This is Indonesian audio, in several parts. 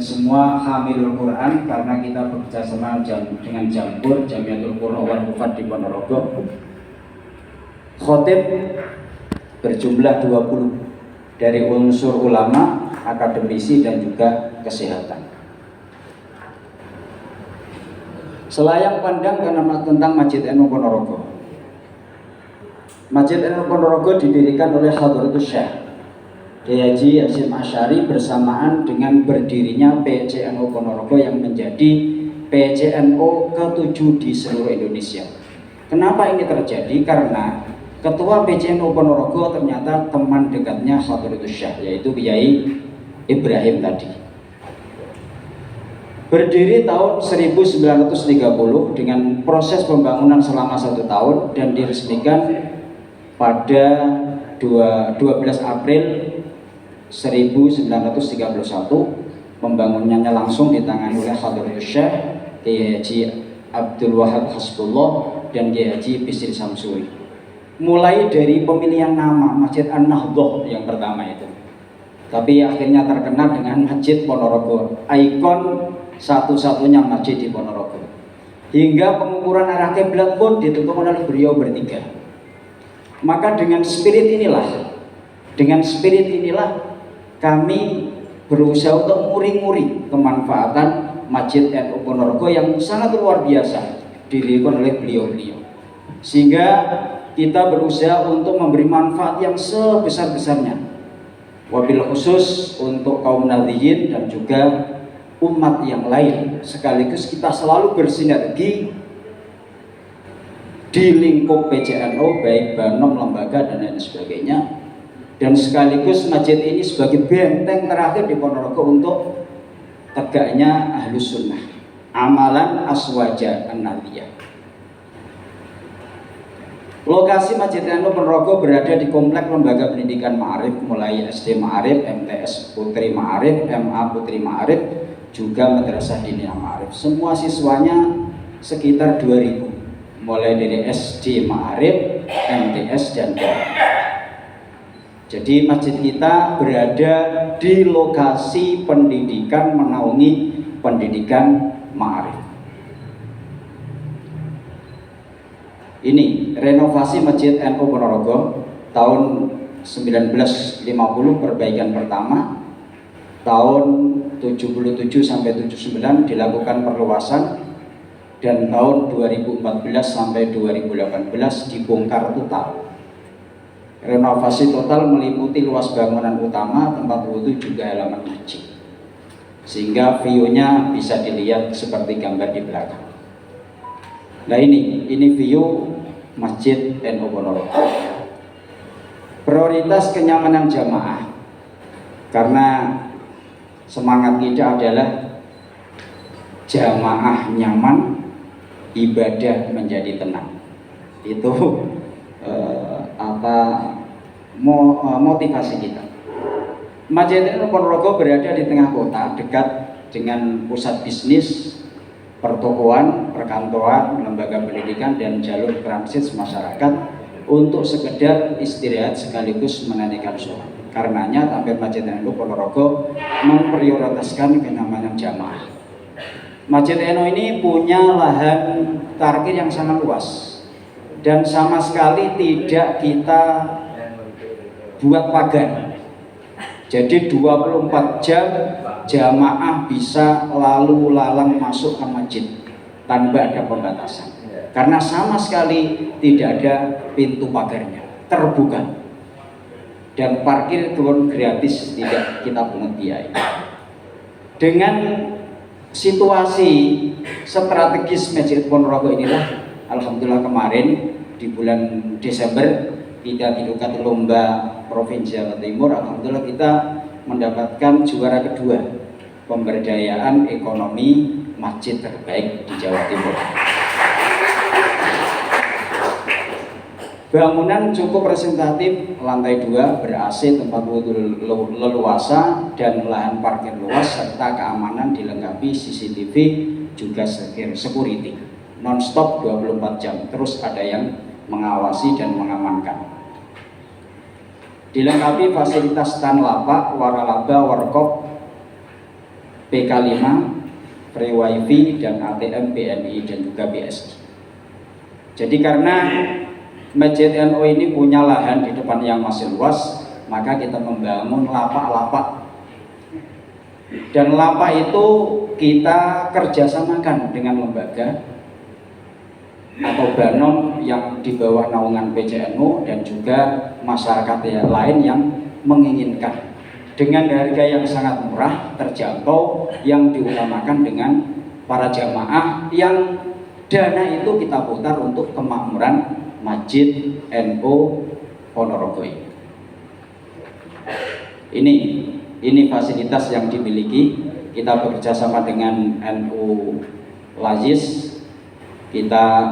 semua hamilul Quran, karena kita bekerjasama dengan Jampur Jamiatul Qur'an wal Hufadz di Ponorogo. Khotib berjumlah 20 dari unsur ulama, akademisi dan juga kesehatan. Selayang pandang tentang Masjid NU Ponorogo. Masjid NU Ponorogo didirikan oleh Hadratus Syekh Kiai Haji Hasyim Asy'ari bersamaan dengan berdirinya PCNU Ponorogo yang menjadi PCNU ke-7 di seluruh Indonesia. Kenapa ini terjadi? Karena Ketua PCNU Ponorogo ternyata teman dekatnya Hadratus Syekh, yaitu Kiai Ibrahim tadi. Berdiri tahun 1930 dengan proses pembangunan selama 1 tahun dan diresmikan pada 12 April 1931. Pembangunannya langsung ditangani oleh Hadratus Syekh Kiai Haji Abdul Wahab Hasbullah dan Kiai Haji Bisri Samsuri. Mulai dari pemilihan nama Masjid An-Nahdhah yang pertama itu, tapi akhirnya terkenal dengan Masjid Ponorogo, ikon satu-satunya masjid di Ponorogo. Hingga pengukuran arah kiblat pun ditentukan oleh beliau bertiga. Maka dengan spirit inilah kami berusaha untuk nguri-nguri kemanfaatan Masjid NU Ponorogo yang sangat luar biasa didirikan oleh beliau-beliau, sehingga kita berusaha untuk memberi manfaat yang sebesar-besarnya, wabil khusus untuk kaum nadhiyin dan juga umat yang lain. Sekaligus kita selalu bersinergi di lingkup PCNU, baik Banom, lembaga dan lain sebagainya, dan sekaligus masjid ini sebagai benteng terakhir di Ponorogo untuk tegaknya Ahlus Sunnah, amalan aswaja an-nadhiyah. Lokasi Masjid NU Ponorogo berada di komplek lembaga pendidikan Ma'arif, mulai SD Ma'arif, MTS Putri Ma'arif, MA Putri Ma'arif, juga Madrasah Diniyah Ma'arif. Semua siswanya sekitar 2000, mulai dari SD Ma'arif, MTS dan MA. Jadi masjid kita berada di lokasi pendidikan, menaungi pendidikan Ma'arif. Ini renovasi Masjid NU Ponorogo tahun 1950 perbaikan pertama, tahun 77 sampai 79 dilakukan perluasan, dan tahun 2014 sampai 2018 dibongkar total. Renovasi total meliputi luas bangunan utama, tempat wudhu, juga halaman masjid, sehingga view-nya bisa dilihat seperti gambar di belakang. Nah ini view Masjid NU Ponorogo. Prioritas kenyamanan jamaah, karena semangat kita adalah jamaah nyaman, ibadah menjadi tenang. Itu motivasi kita. Masjid NU Ponorogo berada di tengah kota, dekat dengan pusat bisnis, pertokoan, perkantoran, lembaga pendidikan, dan jalur transit masyarakat untuk sekedar istirahat sekaligus menunaikan sholat. Karenanya Tampil Masjid NU Ponorogo memprioritaskan kenyamanan jamaah. Masjid NU ini punya lahan parkir yang sangat luas, dan sama sekali tidak kita buat pagar. Jadi 24 jam jamaah bisa lalu lalang masuk ke masjid tanpa ada pembatasan, karena sama sekali tidak ada pintu pagarnya, terbuka, dan parkir pun gratis, tidak kita pungut biaya. Dengan situasi strategis Masjid Ponorogo inilah, alhamdulillah kemarin di bulan Desember kita dilakukan lomba Provinsi Jawa Timur. Alhamdulillah kita mendapatkan juara kedua pemberdayaan ekonomi masjid terbaik di Jawa Timur. Bangunan cukup representatif, lantai 2 ber-AC, tempat wudhu leluasa, dan lahan parkir luas, serta keamanan dilengkapi CCTV, juga security non-stop 24 jam, terus ada yang mengawasi dan mengamankan. Dilengkapi fasilitas stand lapak, waralaba, warkop, PK5, Free Wifi, dan ATM, BNI, dan juga BSI. Jadi karena Masjid NU ini punya lahan di depan yang masih luas, maka kita membangun lapak-lapak. Dan lapak itu kita kerjasamakan dengan lembaga atau banom yang di bawah naungan PCNU dan juga masyarakat yang lain yang menginginkan dengan harga yang sangat murah, terjangkau, yang diutamakan dengan para jamaah yang dana itu kita putar untuk kemakmuran Masjid NU Ponorogo ini. Ini fasilitas yang dimiliki. Kita bekerja sama dengan NU Lazis. Kita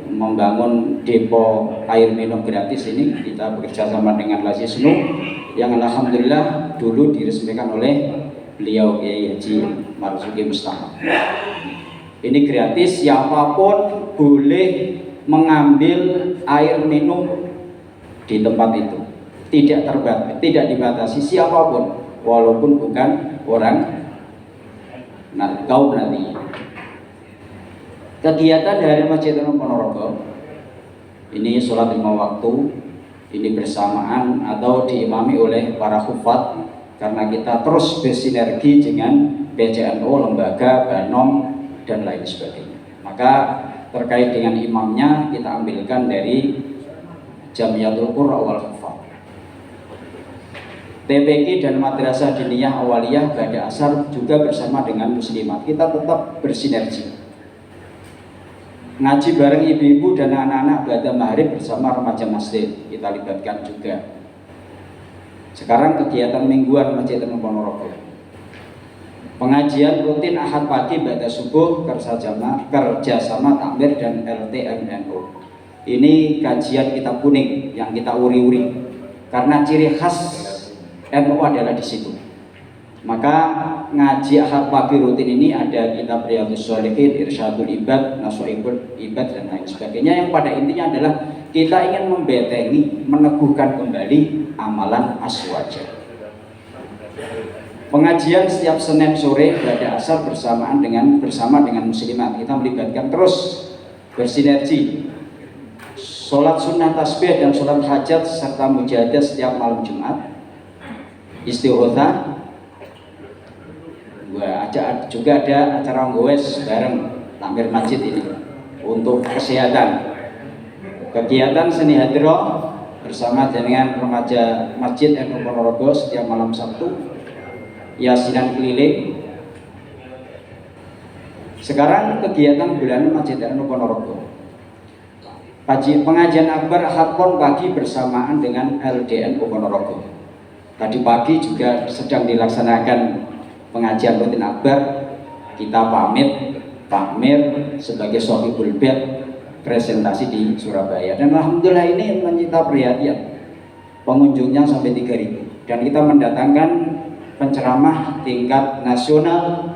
membangun depo air minum gratis ini. Kita bekerja sama dengan Lazis Nu yang alhamdulillah dulu diresmikan oleh beliau Kiai Haji Marzuki Mustafa. Ini gratis, siapapun boleh mengambil air minum di tempat itu. Tidak dibatasi siapapun, walaupun bukan orang kaum nanti. Kegiatan dari Masjid NU Ponorogo ini sholat 5 waktu, ini bersamaan atau diimami oleh para khufat, karena kita terus bersinergi dengan PCNU, lembaga, banom, dan lain sebagainya. Maka terkait dengan imamnya kita ambilkan dari Jamiatul Qurra wal Hufaz. TPQ dan Madrasah Diniyah Awaliyah Ba'da Asar juga bersama dengan muslimat. Kita tetap bersinergi. Ngaji bareng ibu-ibu dan anak-anak Ba'da Maghrib bersama remaja masjid kita libatkan juga. Sekarang kegiatan mingguan Masjid NU Ponorogo. Pengajian rutin Ahad pagi Ba'da subuh kerjasama takmir dan LTMNU. Ini kajian kitab kuning yang kita uri-uri karena ciri khas NU adalah di situ. Maka ngaji Ahad pagi rutin ini ada kitab Riyadhus Shalihin, Irsyadul Ibad, Nasuhul Ibad, dan lain sebagainya, yang pada intinya adalah kita ingin membentengi, meneguhkan kembali amalan aswaja. Pengajian setiap Senin sore pada asar bersama dengan muslimat. Kita melibatkan terus bersinergi. Sholat sunnah tasbih dan sholat hajat serta mujahadah setiap malam Jumat. Istighotsah. Juga ada acara ngowes bareng takmir masjid ini untuk kesehatan. Kegiatan seni hadroh bersama dengan remaja Masjid NU Ponorogo setiap malam Sabtu. Yasinan keliling. Sekarang kegiatan bulanan Masjid NU Ponorogo. Pengajian akbar Hakpon pagi bersamaan dengan LDNU Ponorogo. Tadi pagi juga sedang dilaksanakan pengajian rutin akbar. Kita pamit takmir sebagai Sohibul Bait presentasi di Surabaya, dan alhamdulillah ini menyita perhatian. Pengunjungnya sampai 3.000, dan kita mendatangkan penceramah tingkat nasional,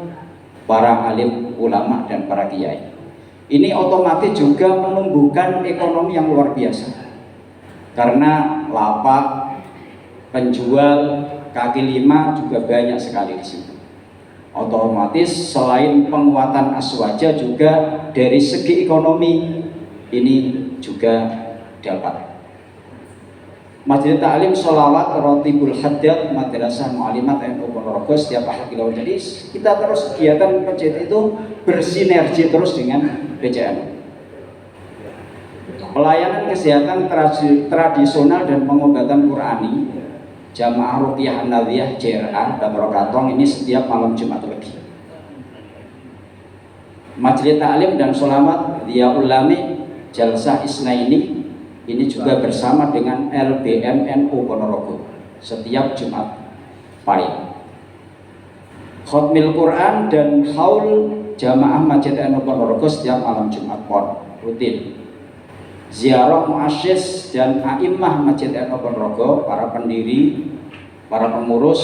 para alim ulama dan para kiai. Ini otomatis juga menumbuhkan ekonomi yang luar biasa, karena lapak, penjual, kaki lima juga banyak sekali di situ. Otomatis selain penguatan aswaja juga dari segi ekonomi ini juga dapat. Masjid Ta'lim Sholawat Rotibul Haddad Madrasah Mu'alimat NU Ponorogo setiap Ahad Kilauan. Jadi kita terus kegiatan masjid itu bersinergi terus dengan PCNU. Pelayanan kesehatan tradisional dan pengobatan Qur'ani Jamaah Ruqyah An-Nadhiyah JRA Batrokatong ini setiap malam Jumat Legi. Majelis Ta'lim dan Sholawat Dia Ulami Jalsah Isnaini ini juga bersama dengan LBMNU Ponorogo setiap Jumat Pahit. Khotmil Quran dan Haul Jamaah Masjid NU Ponorogo setiap malam Jumat Pon rutin. Ziarah muasyis dan a'immah Masjid NU Ponorogo, para pendiri, para pengurus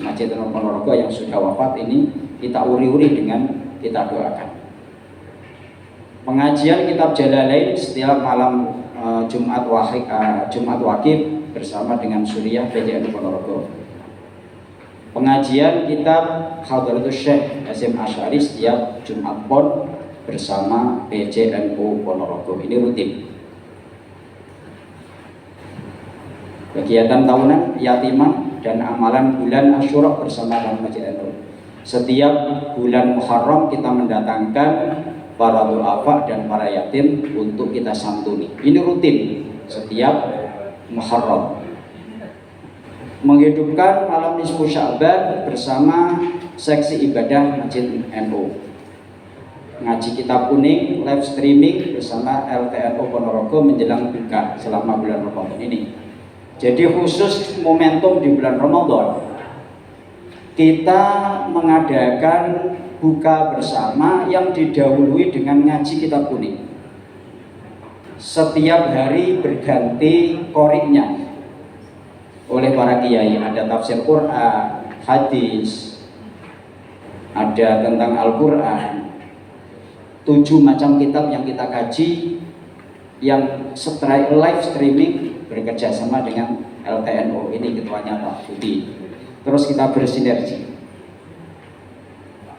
Masjid NU Ponorogo yang sudah wafat ini kita uri-uri dengan kita doakan. Pengajian kitab Jalalain setiap malam Jumat Wakib bersama dengan Suriah PCNU Ponorogo. Pengajian kitab Hadratus Syekh Hasyim Asy'ari setiap Jumat Pon bersama PCNU Ponorogo, ini rutin. Kegiatan tahunan yatimah dan amalan bulan Asyura bersama dalam Masjid NU. Setiap bulan Muharram kita mendatangkan para du'afa dan para yatim untuk kita santuni. Ini rutin setiap Muharram. Menghidupkan malam nisfu Sya'ban bersama seksi ibadah Masjid NU. Ngaji kitab kuning live streaming bersama LTNU Ponorogo menjelang buka selama bulan Ramadan ini. Jadi khusus momentum di bulan Ramadan kita mengadakan buka bersama yang didahului dengan ngaji kitab kuning. Setiap hari berganti qori'nya oleh para kiai, ada tafsir Quran, hadis, ada tentang Al-Quran, 7 macam kitab yang kita kaji, yang live streaming bekerjasama dengan LTNU, ini ketuanya Pak Budi. Terus kita bersinergi.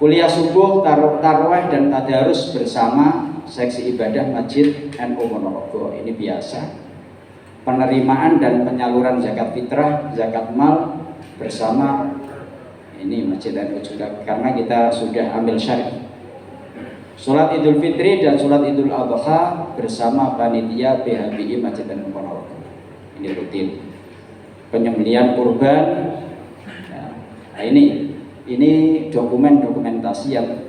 Kuliah subuh, tarawih dan tadarus bersama seksi ibadah Masjid NU Ponorogo, ini biasa. Penerimaan dan penyaluran zakat fitrah, zakat mal bersama ini Masjid NU juga, karena kita sudah ambil syar'i. Sholat Idul Fitri dan sholat Idul Adha bersama panitia PHBI Masjid NU Ponorogo, ini rutin. Penyembelihan kurban, nah ini dokumentasi yang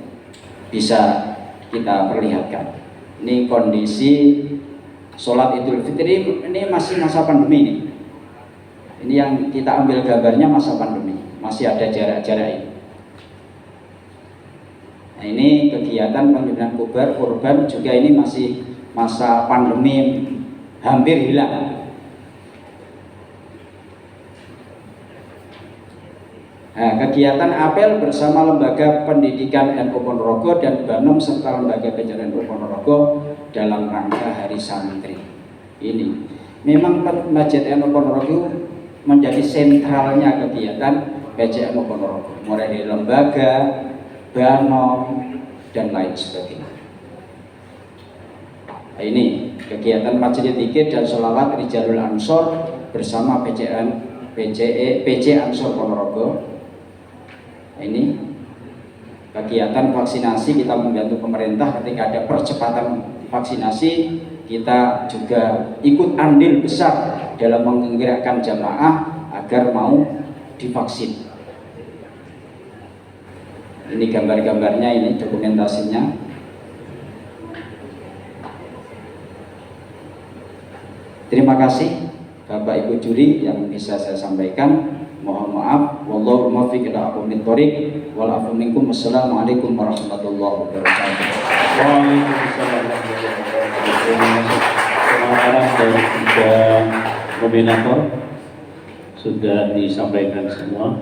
bisa kita perlihatkan. Ini kondisi sholat Idul Fitri, ini masih masa pandemi ini. Ini yang kita ambil gambarnya masa pandemi, masih ada jarak-jarak ini. Nah, ini kegiatan penyembelihan kurban juga ini masih masa pandemi, hampir hilang. Nah, kegiatan apel bersama Lembaga Pendidikan NU Ponorogo dan Banom serta Lembaga PCNU Ponorogo dalam rangka Hari Santri. Ini memang Masjid NU Ponorogo menjadi sentralnya kegiatan PCNU Ponorogo, mulai dari lembaga, Banom dan lain sebagainya. Nah, ini kegiatan Masjid Dzikir dan Sholawat Rijalul Ansor bersama PC Ansor Ponorogo. Ini kegiatan vaksinasi, kita membantu pemerintah ketika ada percepatan vaksinasi, kita juga ikut andil besar dalam menggerakkan jamaah agar mau divaksin. Ini gambar-gambarnya, ini dokumentasinya. Terima kasih Bapak Ibu juri yang bisa saya sampaikan. Mohon maaf. Wallahu muwaffiq ila aqwamit thoriq wal afu minkum. Assalamualaikum warahmatullahi wabarakatuh. Waalaikumsalam warahmatullahi wabarakatuh. Dari 3 nominator sudah disampaikan semua.